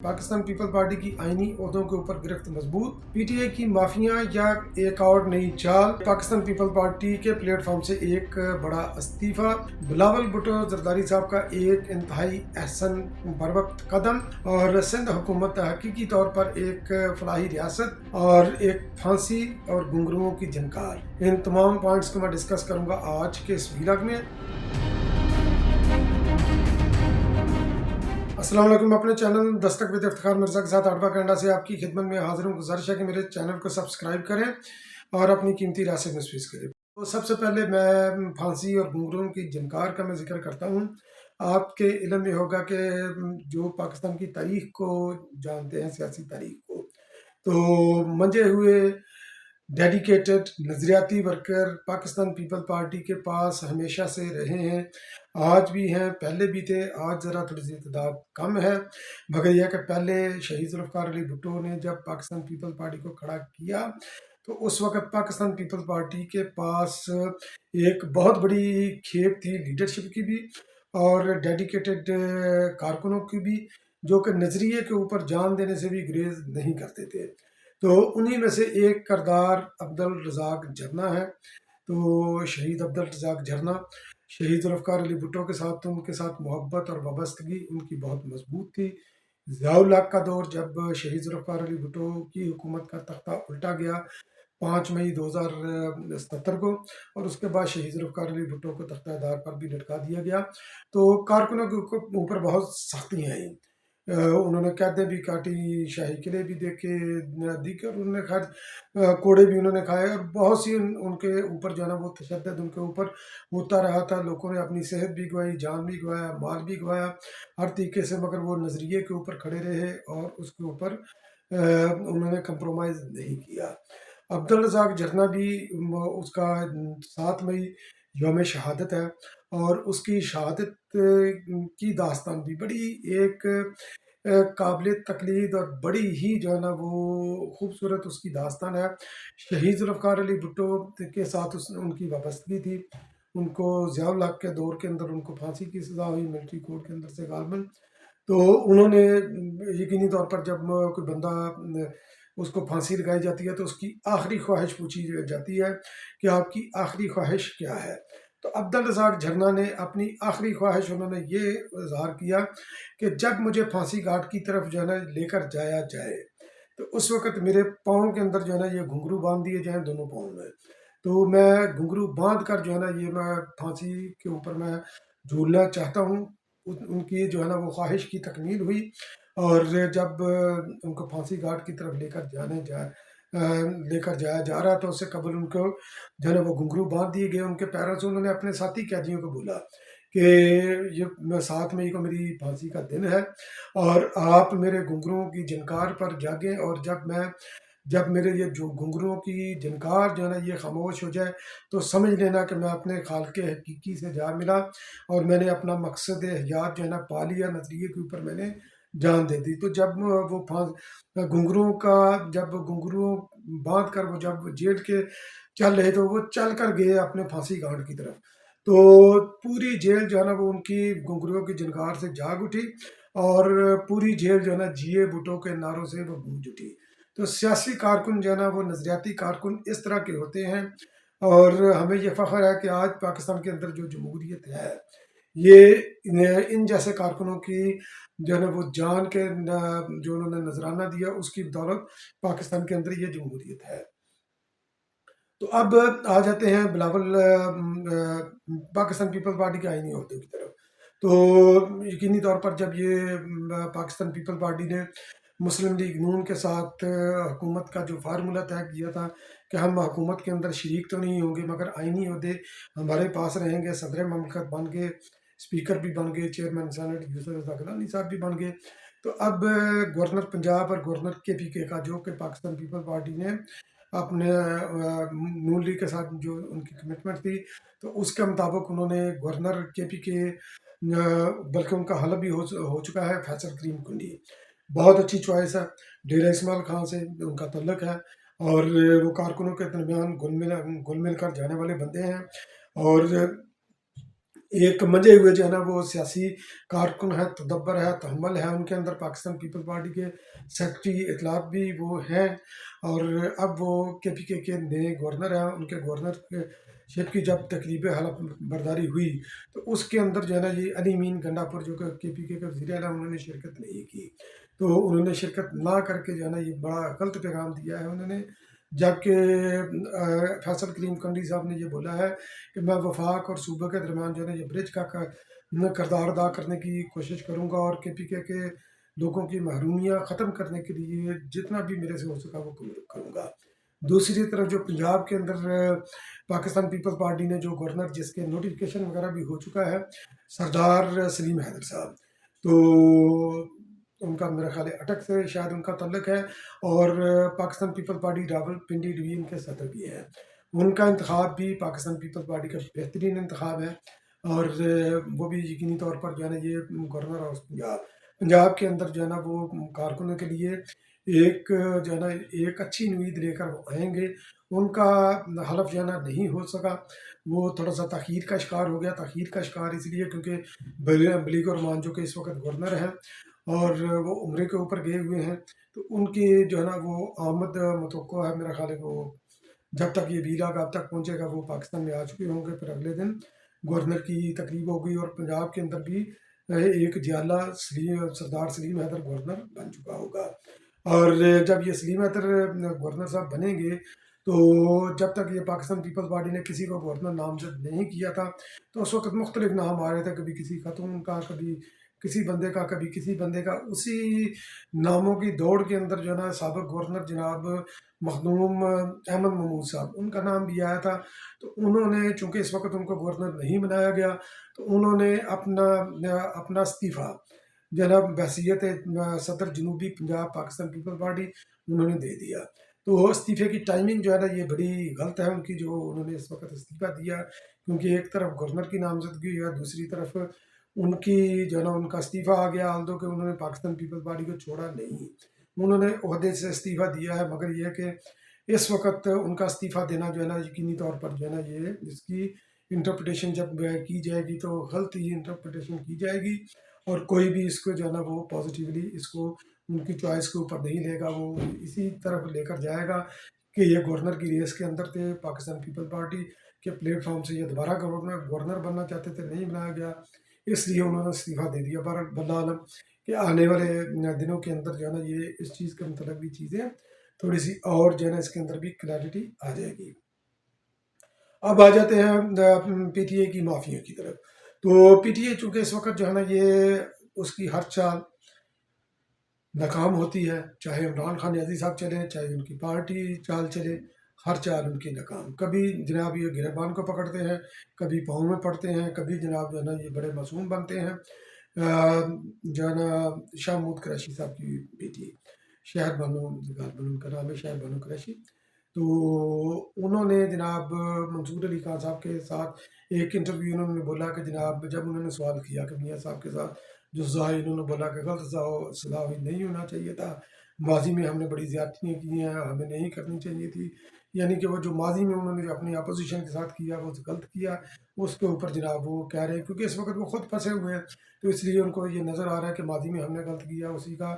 Pakistan People party की आईनी ओहदों के ऊपर गिरफ्त मजबूत, पीटीआई की माफिया या एक और नई चाल, पाकिस्तान पीपल पार्टी के प्लेटफॉर्म से एक बड़ा इस्तीफा, बिलावल भुट्टो जरदारी साहब का एक इंतहाई अहसन बरवक्त कदम, और सिंध हुकूमत हकीकी तौर पर एक फलाही रियासत और एक फांसी और घुंघरुओं की झनकार। इन तमाम पॉइंट्स को मैं डिस्कस करूंगा आज के इस व्लॉग में। अस्सलाम वालेकुम। अपने चैनल दस्तक विद इफ्तिखार मिर्ज़ा के साथ अरबा कनाडा से आपकी खिदमत में हाजिर हूँ। गुजारिश है कि मेरे चैनल को सब्सक्राइब करें और अपनी कीमती राय से महसूस करें। तो सबसे पहले मैं फांसी और घुंघरुओं की झनकार का मैं जिक्र करता हूँ। आपके इल्म में होगा कि जो पाकिस्तान की तारीख को जानते हैं, सियासी तारीख को, तो मंजे हुए डेडिकेटेड नज़रियाती वर्कर पाकिस्तान पीपल पार्टी के पास हमेशा से रहे हैं, आज भी हैं, पहले भी थे। आज ज़रा थोड़ी सी तादाद कम है, मगर यह कि पहले शहीद जुल्फ़िकार अली भुट्टो ने जब पाकिस्तान पीपल पार्टी को खड़ा किया तो उस वक़्त पाकिस्तान पीपल पार्टी के पास एक बहुत बड़ी खेप थी, लीडरशिप की भी और डेडिकेटेड कारकुनों की भी, जो कि नज़रिए के ऊपर जान देने से भी गुरेज नहीं करते थे। तो उन्हीं में से एक किरदार अब्दुल रज़ाक झरना है। तो शहीद अब्दुल रज़ाक झरना, शहीद जुल्फ़िकार अली भुट्टो के साथ तो उनके साथ मोहब्बत और वाबस्तगी उनकी बहुत मजबूत थी। ज़ियाउल हक का दौर, जब शहीद जुल्फ़िकार अली भुट्टो की हुकूमत का तख्ता उल्टा गया 5 मई 2077 को, और उसके बाद शहीद जुल्फ़िकार अली भुट्टो को तख्तादार पर भी लटका दिया गया, तो कारकुनों के ऊपर बहुत सख्तियाँ आई। उन्होंने कैदें भी काटी, शाही किले भी देखे, दीगर उन्होंने खैर कोड़े भी उन्होंने खाए, और बहुत सी उनके ऊपर जो है ना वो तशद्दुद उनके ऊपर होता रहा था। लोगों ने अपनी सेहत भी गंवाई, जान भी गंवाया, माल भी गंवाया हर तरीके से, मगर वो नज़रिए के ऊपर खड़े रहे और उसके ऊपर उन्होंने कंप्रोमाइज़ नहीं किया। अब्दुल रज़ाक झरना भी उसका 7 मई यौम शहादत है, और उसकी शहादत की दास्तान भी बड़ी एक काबिल तकलीद और बड़ी ही जो है ना वो खूबसूरत उसकी दास्तान है। शहीद जुल्फ़िकार अली भुट्टो के साथ उनकी वाबस्तगी थी। उनको ज़ियाउल हक के दौर के अंदर उनको फांसी की सज़ा हुई मिलिट्री कोर्ट के अंदर से गालबन। तो उन्होंने यकीनी तौर पर जब कोई बंदा उसको फांसी लगाई जाती है तो उसकी आखिरी ख्वाहिश पूछी जाती है कि आपकी आखिरी ख्वाहिश क्या है। तो अब्दुल रज़ाक झरना ने अपनी आखिरी ख्वाहिश उन्होंने ये इजहार किया कि जब मुझे फांसी घाट की तरफ जो है ना लेकर जाया जाए तो उस वक़्त मेरे पाँव के अंदर जो है ना ये घुंघरू बांध दिए जाएँ दोनों पाँव में, तो मैं घुंघरू बांध कर जो है ना ये मैं फांसी के ऊपर मैं झूलना चाहता हूँ। उनकी जो है ना वो ख्वाहिश की तकमील हुई, और जब उनको फांसी घाट की तरफ लेकर जाया जा रहा था, उससे कबल उनको जो है ना वो घुंघरू बांध दिए गए उनके पैरों से। उन्होंने अपने साथी कैदियों को बोला कि ये 7 मई को मेरी फांसी का दिन है और आप मेरे घुंघरुओं की झनकार पर जागें, और जब मेरे ये जो घुंघरुओं की झनकार जो है ना ये खामोश हो जाए तो समझ लेना कि मैं अपने खालिक हकीकी से जा मिला और मैंने अपना मकसद हयात जो है ना पा लिया, नज़रिए के ऊपर मैंने जान दे दी। तो जब वो घुंघरुओं का जब घुंघरू बांध कर वो जब जेल के चल रहे तो वो चल कर गए अपने फांसी घाट की तरफ, तो पूरी जेल जो है ना वो उनकी घुंघरुओं की झनकार से जाग उठी, और पूरी जेल जो है ना जिए भुट्टो के नारों से वो गूंज उठी। तो सियासी कारकुन जो है ना वो नज़रियाती कारकुन इस तरह के होते हैं, और हमें ये फ़ख्र है कि आज पाकिस्तान के अंदर जो जमहूरियत है ये इन जैसे कारकुनों की जो है ना वो जान के जो उन्होंने नजराना दिया उसकी बदौलत पाकिस्तान के अंदर ये जमहूरियत है। तो अब आ जाते हैं बिलावल पाकिस्तान पीपल पार्टी के आईनी अहदे की तरफ। तो यकीनी तौर पर जब ये पाकिस्तान पीपल पार्टी ने मुस्लिम लीग नून के साथ हुकूमत का जो फार्मूला तय किया था कि हम हुकूमत के अंदर शरीक तो नहीं होंगे मगर आईनी अहदे हमारे पास रहेंगे, सदर ममलकत बन गए, स्पीकर भी बन गए, चेयरमैन सेनेट यूसुफ रज़ाक गलानी साहब भी बन गए। तो अब गवर्नर पंजाब और गवर्नर के का जो कि पाकिस्तान पीपल पार्टी ने अपने नून लीग के साथ जो उनकी कमिटमेंट थी तो उसके मुताबिक उन्होंने गवर्नर के बल्कि उनका हल भी हो चुका है, फैसल करीम कुंडी बहुत अच्छी चॉइस है, डेरा इस्माइल खान से उनका तल्लक है, और वो कारकुनों के दरमियान घुल मिल कर जाने वाले बंदे हैं। और एक मंजे हुए जो है ना वो सियासी कारकुन है, तदब्बर है, तहम्मुल है उनके अंदर। पाकिस्तान पीपल पार्टी के सेक्रेटरी इतलाफ भी वो हैं, और अब वो KPK के नए गवर्नर हैं। उनके गवर्नर के शिप की जब तकरीब हलफ बर्दारी हुई तो उसके अंदर जो है ना ये अली मीन गंडापुर जो कि KPK के वज़ीर आला, उन्होंने शिरकत नहीं की। तो उन्होंने शिरकत ना करके जो है ना ये बड़ा गलत पैगाम दिया है उन्होंने। जबकि फैसल करीम कंडी साहब ने ये बोला है कि मैं वफाक और सूबे के दरमियान जो है ना ये ब्रिज का मैं किरदार अदा करने की कोशिश करूँगा, और KPK के लोगों की महरूमियाँ ख़त्म करने के लिए जितना भी मेरे से हो सका वो करूँगा। दूसरी तरफ जो पंजाब के अंदर पाकिस्तान पीपल्स पार्टी ने जो गवर्नर जिसके नोटिफिकेशन वगैरह भी हो चुका है, सरदार सलीम हैदर साहब, तो उनका मेरा ख्याल है अटक से शायद उनका तल्लक है, और पाकिस्तान पीपल्स पार्टी रावलपिंडी डिवीजन के सदर भी हैं। उनका इंतखाब भी पाकिस्तान पीपल्स पार्टी का बेहतरीन इंतखाब है, और वो भी यकीनी तौर पर जो है ना ये गवर्नर हाउस पंजाब पंजाब के अंदर जो है ना वो कारकुनों के लिए एक जो है ना एक अच्छी उम्मीद लेकर वो आएंगे। उनका हलफ जो है ना नहीं हो सका, वो थोड़ा सा ताख़ीर का शिकार हो गया। ताख़ीर का शिकार इसलिए क्योंकि बलीग और मान जो कि इस वक्त गवर्नर हैं और वो उम्रे के ऊपर गए हुए हैं, तो उनकी जो है ना वो आमद मुतवक्को है। मेरा ख्याल है वो जब तक ये वीज़ा अब तक पहुँचेगा वो पाकिस्तान में आ चुके होंगे। फिर अगले दिन गवर्नर की तकरीब होगी, और पंजाब के अंदर भी एक जियाला सरदार सलीम हैदर गवर्नर बन चुका होगा। और जब ये सलीम हैदर गवर्नर साहब बनेंगे, तो जब तक ये पाकिस्तान पीपल्स पार्टी ने किसी को गवर्नर नामजद नहीं किया था, तो उस वक्त मुख्तलिफ नाम आ रहे थे, कभी किसी खातून का, कभी किसी बंदे का, कभी किसी बंदे का। उसी नामों की दौड़ के अंदर जो है ना साबिक गवर्नर जनाब मखदूम अहमद महमूद साहब, उनका नाम भी आया था। तो उन्होंने चूँकि इस वक्त उनको गवर्नर नहीं बनाया गया, तो उन्होंने अपना अपना इस्तीफ़ा जनाब बहसीत सदर जनूबी पंजाब पाकिस्तान पीपल्स पार्टी उन्होंने दे दिया। तो इस्तीफ़े की टाइमिंग जो है ना ये बड़ी गलत है उनकी, जो उन्होंने इस वक्त इस्तीफ़ा दिया, क्योंकि एक तरफ गवर्नर की नामजदगी है, दूसरी तरफ उनकी जो है ना उनका इस्तीफ़ा आ गया। आल्दो कि उन्होंने पाकिस्तान पीपल्स पार्टी को छोड़ा नहीं, उन्होंने ओहदे से इस्तीफ़ा दिया है, मगर यह कि इस वक्त उनका इस्तीफ़ा देना जो है ना यकीनी तौर पर जो है ना ये इसकी इंटरप्रटेशन जब की जाएगी तो गलत ही इंटरप्रटेशन की जाएगी, और कोई भी इसको जो है ना वो पॉजिटिवली इसको उनकी चॉइस के ऊपर नहीं लेगा। वो इसी तरफ लेकर जाएगा कि ये गवर्नर की रेस के अंदर थे, पाकिस्तान पीपल पार्टी के प्लेटफॉर्म से ये दोबारा गवर्नर गवर्नर बनना चाहते थे, नहीं बनाया गया, इसलिए उन्होंने इस्तीफ़ा दे दिया। पर बल्ला आलम कि आने वाले दिनों के अंदर जो है ना ये इस चीज़ के मतलब भी चीज़ें थोड़ी सी और जो है ना इसके अंदर भी क्लैरिटी आ जाएगी। अब आ जाते हैं PTI की माफिया की तरफ। तो PTI चूँकि इस वक्त जो है ना ये उसकी हर चाल नाकाम होती है, चाहे इमरान खान नियाज़ी साहब चले, चाहे उनकी पार्टी चाल चले, हर चाल उनकी नाकाम। कभी जनाब ये गिरबान को पकड़ते हैं, कभी पाँव में पड़ते हैं, कभी जनाब जो है ना ये बड़े मासूम बनते हैं। जो है ना शाह महमूद कुरैशी साहब की बेटी शहर बानो, उनका नाम है शहर बानो कुरैशी, तो उन्होंने जनाब मंसूर अली खान साहब के साथ एक इंटरव्यू उन्होंने बोला कि जनाब जब उन्होंने सवाल किया कि मियाँ साहब के साथ जो सज़ा, इन्होंने बोला कि गलत सज़ा हुई, नहीं होना चाहिए था, माजी में हमने बड़ी ज़्यादतियाँ की हैं, हमें नहीं करनी चाहिए थी। यानी कि वो जो माजी में उन्होंने जो अपनी अपोजिशन के साथ किया वो गलत किया, उसके ऊपर जनाब वो कह रहे हैं, क्योंकि इस वक्त वो खुद फंसे हुए हैं, तो इसलिए उनको ये नज़र आ रहा है कि माजी में हमने गलत किया, उसी का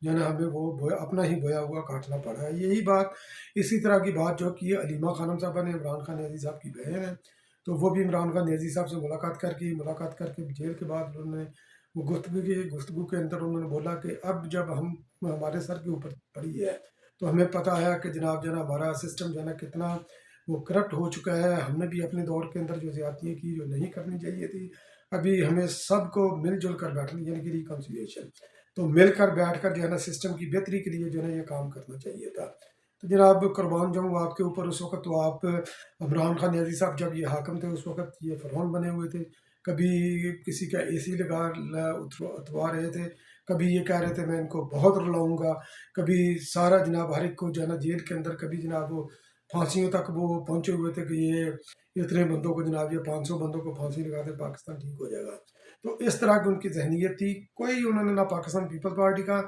जो है ना हमें वो अपना ही बोया हुआ काटना पड़ा है। यही बात, इसी तरह की बात जो की अलीमा खानम साहबा ने, इमरान खान नियाज़ी साहब की बहन है, तो वो भी इमरान खान नियाज़ी साहब से मुलाकात करके जेल के बाद उन्होंने वो गुफ्तगू के अंदर उन्होंने बोला कि अब जब हम हमारे सर के ऊपर पड़ी है, तो हमें पता है कि जनाब जो है ना हमारा सिस्टम जो है ना कितना वो करप्ट हो चुका है। हमने भी अपने दौर के अंदर जो ज़्यादतियाँ की जो नहीं करनी चाहिए थी, अभी हमें सबको मिलजुल कर बैठना, यानी कि रिकन्सिलिएशन, तो मिलकर बैठकर जो है ना सिस्टम की बेहतरी के लिए जो है ना ये काम करना चाहिए था। तो जनाब कुर्बान जाऊँ आपके ऊपर, उस वक़्त तो आप इमरान खान नियाज़ी साहब जब ये हाकिम थे उस वक़्त ये फ़िरौन बने हुए थे। कभी किसी का AC लगा उतरवा रहे थे, कभी ये कह रहे थे मैं इनको बहुत रुलाऊँगा, कभी सारा जनाब हर एक को जो है ना जेल के अंदर, कभी जनाब वो फांसियों तक वो पहुँचे हुए थे कि ये इतने बंदों को जनाब ये 500 बंदों को फांसी लगा दें, पाकिस्तान ठीक हो जाएगा। तो इस तरह की उनकी ज़हनीत थी। कोई उन्होंने ना पाकिस्तान पीपल्स पार्टी का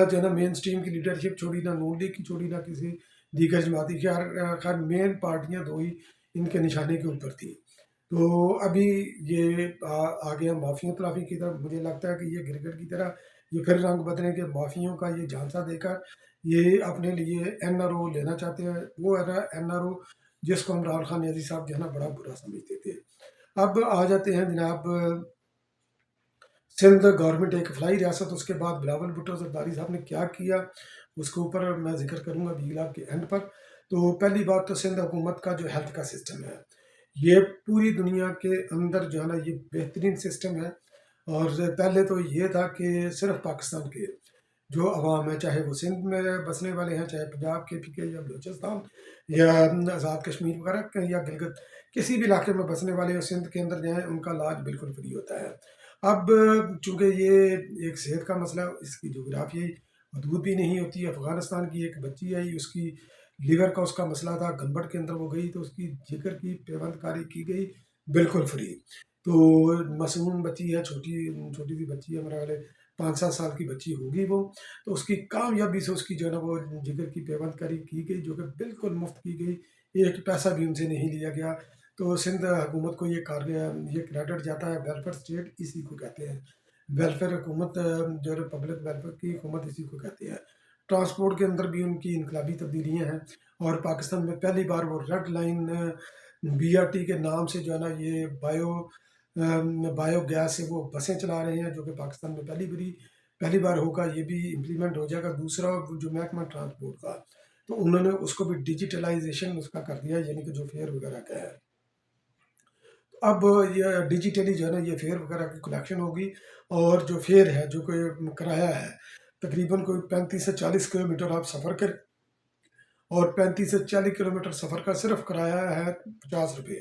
जो है ना मेन स्ट्रीम की लीडरशिप छोड़ी, ना नून लीग की छोड़ी, ना किसी दीगर जमाती। खैर मेन पार्टियाँ दो ही इनके निशाने के ऊपर थी। تو ابھی یہ آ گیا مافیا تلافی کی طرف. مجھے لگتا ہے کہ یہ کرکٹ کی طرح یہ پھر رنگ بدلیں کہ مافیوں کا یہ جھانسا دے کر یہ اپنے لیے این آر او لینا چاہتے ہیں. وہ ہے این آر او جس کو عمران خان نیازی صاحب جو ہے نا بڑا برا سمجھتے تھے. اب آ جاتے ہیں جناب سندھ گورنمنٹ ایک فلائی ریاست. اس کے بعد بلاول بھٹو زرداری صاحب نے کیا کیا اس کے اوپر میں ذکر کروں گا ویلاگ کے اینڈ پر. تو پہلی بات تو سندھ حکومت کا جو ہیلتھ کا سسٹم ہے یہ پوری دنیا کے اندر جو ہے نا یہ بہترین سسٹم ہے. اور پہلے تو یہ تھا کہ صرف پاکستان کے جو عوام ہے چاہے وہ سندھ میں بسنے والے ہیں چاہے پنجاب کے پی کے یا بلوچستان یا آزاد کشمیر وغیرہ یا گلگت کسی بھی علاقے میں بسنے والے ہیں سندھ کے اندر جائیں ان کا علاج بالکل فری ہوتا ہے. اب چونکہ یہ ایک صحت کا مسئلہ اس کی جغرافیائی حدود بھی نہیں ہوتی. افغانستان کی ایک بچی آئی اس کی لیور کا اس کا مسئلہ تھا گنبڑ کے اندر وہ گئی تو اس کی جگر کی پیوند کاری کی گئی بالکل فری. تو معصوم بچی ہے چھوٹی چھوٹی سی بچی ہے میرا خیال ہے 5-7 سال کی بچی ہوگی وہ. تو اس کی کامیابی سے اس کی جو ہے نا وہ جگر کی پیوند کاری کی گئی جو کہ بالکل مفت کی گئی. ایک پیسہ بھی ان سے نہیں لیا گیا. تو سندھ حکومت کو یہ کریڈٹ جاتا ہے. ویلفیئر اسٹیٹ اسی کو کہتے ہیں. ویلفیئر حکومت جو ہے پبلک ویلفیئر کی حکومت اسی کو کہتے ہیں. ٹرانسپورٹ کے اندر بھی ان کی انقلابی تبدیلیاں ہیں. اور پاکستان میں پہلی بار وہ red line B R T کے نام سے جو ہے نا یہ بایو گیس سے وہ بسیں چلا رہے ہیں جو کہ پاکستان میں پہلی بار ہوگا. یہ بھی امپلیمنٹ ہو جائے گا. دوسرا جو محکمہ ٹرانسپورٹ کا تو انہوں نے اس کو بھی ڈیجیٹلائزیشن اس کا کر دیا یعنی کہ جو فیئر وغیرہ کا ہے اب یہ ڈیجیٹلی جو ہے نا یہ فیئر وغیرہ کی کلیکشن ہوگی. اور جو فیئر ہے جو کہ کرایہ ہے تقریباً کوئی 35 سے 40 کلومیٹر آپ سفر کریں اور 35 سے 40 کلومیٹر سفر کا صرف کرایہ ہے 50 روپے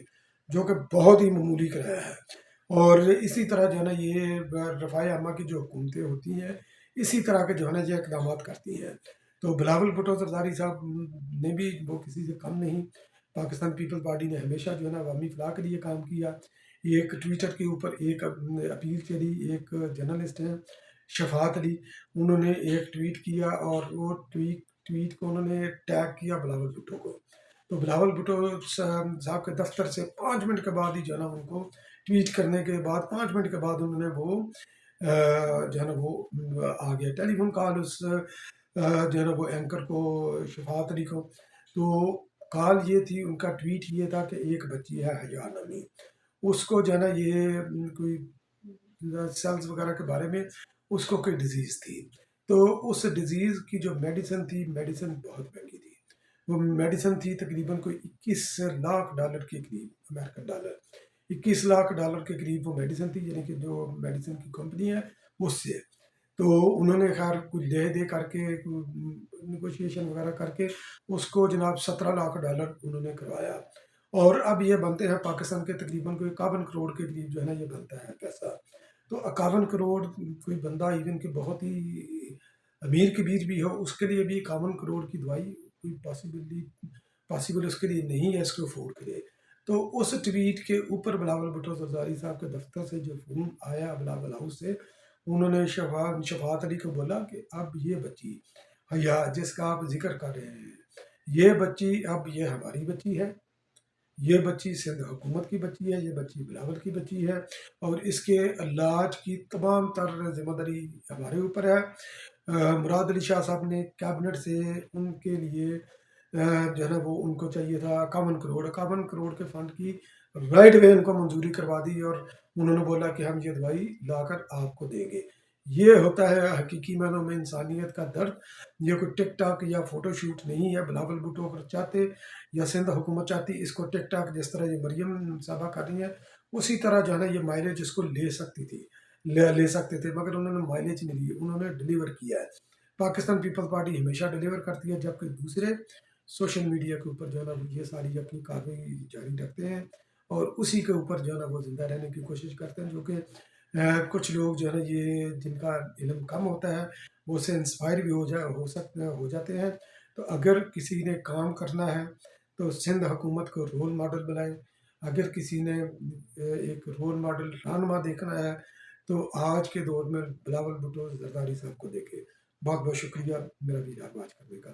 جو کہ بہت ہی معمولی کرایہ ہے. اور اسی طرح جو ہے نا یہ رفاع عامہ کی جو حکومتیں ہوتی ہیں اسی طرح کے جو ہے نا یہ اقدامات کرتی ہیں. تو بلاول بھٹو زرداری صاحب نے بھی وہ کسی سے کم نہیں. پاکستان پیپل پارٹی نے ہمیشہ جو ہے نا عوامی فلاح کے لیے کام کیا. ایک ٹویٹر کے اوپر ایک اپیل چلی. ایک جرنلسٹ ہیں شفاعت علی انہوں نے ایک ٹویٹ کیا اور وہ ٹویٹ کو انہوں نے ٹیگ کیا بلاول بھٹو کو. تو بلاول بھٹو صاحب کے دفتر سے 5 منٹ کے بعد ہی جو ہے نا ان کو ٹویٹ کرنے کے بعد 5 منٹ کے بعد انہوں نے وہ جو ہے نا وہ آ گیا ٹیلی فون کال اس جو ہے نا وہ اینکر کو شفاعت علی کو. تو کال یہ تھی ان کا ٹویٹ یہ تھا کہ ایک بچی ہے حیا نامی اس کو جو ہے نا یہ کوئی سیلز وغیرہ کے بارے میں اس کو کوئی ڈیزیز تھی. تو اس ڈیزیز کی جو میڈیسن تھی میڈیسن بہت مہنگی تھی. وہ میڈیسن تھی تقریباً کوئی $21 لاکھ کے قریب امریکن ڈالر. $21 لاکھ کے قریب وہ میڈیسن تھی یعنی کہ جو میڈیسن کی کمپنی ہے اس سے. تو انہوں نے خیر کچھ لے دے کر کے نیگوشیشن وغیرہ کر کے اس کو جناب $17 لاکھ انہوں نے کروایا. اور اب یہ بنتے ہیں پاکستان کے تقریباً کوئی 51 کروڑ کے قریب جو ہے نا یہ بنتا ہے پیسہ. تو 51 کروڑ کوئی بندہ ایون کہ بہت ہی امیر کبیر بھی ہو اس کے لیے بھی 51 کروڑ کی دوائی کوئی پاسبل اس کے لیے نہیں ہے اس کو افورڈ کرے. تو اس ٹویٹ کے اوپر بلاول بھٹو زرداری صاحب کے دفتر سے جو فون آیا بلاول ہاؤس سے انہوں نے شفاعت علی کو بولا کہ اب یہ بچی حیا جس کا آپ ذکر کر رہے ہیں یہ بچی اب یہ ہماری بچی ہے. یہ بچی سندھ حکومت کی بچی ہے. یہ بچی بلاول کی بچی ہے اور اس کے علاج کی تمام تر ذمہ داری ہمارے اوپر ہے. مراد علی شاہ صاحب نے کیبنٹ سے ان کے لیے جو ہے نا وہ ان کو چاہیے تھا 51 کروڑ کے فنڈ کی رائٹ وے ان کو منظوری کروا دی اور انہوں نے بولا کہ ہم یہ دوائی لا کر آپ کو دیں گے. یہ ہوتا ہے حقیقی معنوں میں انسانیت کا درد. یہ کوئی ٹک ٹاک یا فوٹو شوٹ نہیں ہے. بلاول بھٹو اگر چاہتے یا سندھ حکومت چاہتی اس کو ٹک ٹاک جس طرح یہ مریم صاحبہ کر رہی ہیں اسی طرح جو ہے نا یہ مائلیج اس کو لے سکتی تھی لے سکتے تھے مگر انہوں نے مائلیج نہیں لی. انہوں نے ڈیلیور کیا ہے. پاکستان پیپل پارٹی ہمیشہ ڈیلیور کرتی ہے جبکہ دوسرے سوشل میڈیا کے اوپر جو ہے نا یہ ساری اپنی کارروائی جاری رکھتے ہیں اور اسی کے اوپر جو ہے نا وہ زندہ رہنے کی کوشش کرتے ہیں. جو کہ کچھ لوگ جو ہے نا یہ جن کا علم کم ہوتا ہے وہ اسے انسپائر بھی ہو جاتے ہیں. تو اگر کسی نے کام کرنا ہے تو سندھ حکومت کو رول ماڈل بنائے. اگر کسی نے ایک رول ماڈل رہنما دیکھنا ہے تو آج کے دور میں بلاول بھٹو زرداری صاحب کو دیکھے. بہت بہت شکریہ میرا ویڈیو واچ کرنے کا.